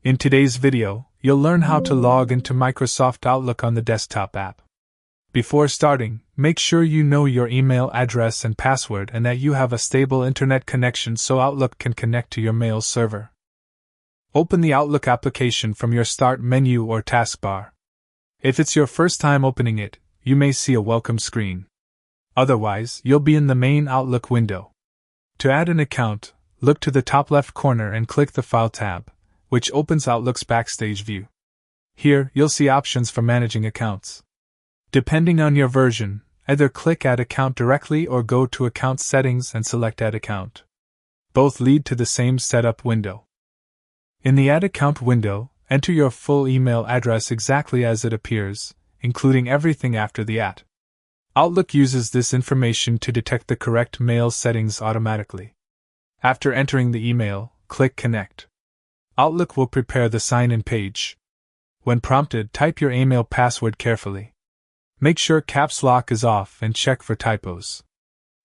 In today's video, you'll learn how to log into Microsoft Outlook on the desktop app. Before starting, make sure you know your email address and password and that you have a stable internet connection so Outlook can connect to your mail server. Open the Outlook application from your Start menu or taskbar. If it's your first time opening it, you may see a welcome screen. Otherwise, you'll be in the main Outlook window. To add an account, look to the top left corner and click the File tab, which opens Outlook's Backstage view. Here, you'll see options for managing accounts. Depending on your version, either click Add Account directly or go to Account Settings and select Add Account. Both lead to the same setup window. In the Add Account window, enter your full email address exactly as it appears, including everything after the @ Outlook uses this information to detect the correct mail settings automatically. After entering the email, click Connect. Outlook will prepare the sign-in page. When prompted, type your email password carefully. Make sure caps lock is off and check for typos.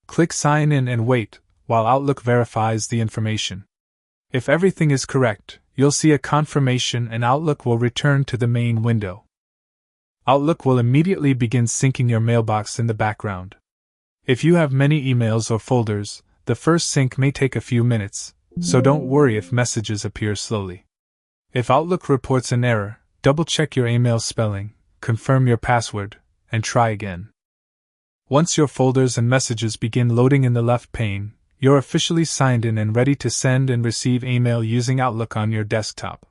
Click Sign In and wait while Outlook verifies the information. If everything is correct, you'll see a confirmation and Outlook will return to the main window. Outlook will immediately begin syncing your mailbox in the background. If you have many emails or folders, the first sync may take a few minutes, so don't worry if messages appear slowly. If Outlook reports an error, double-check your email spelling, confirm your password, and try again. Once your folders and messages begin loading in the left pane, you're officially signed in and ready to send and receive email using Outlook on your desktop.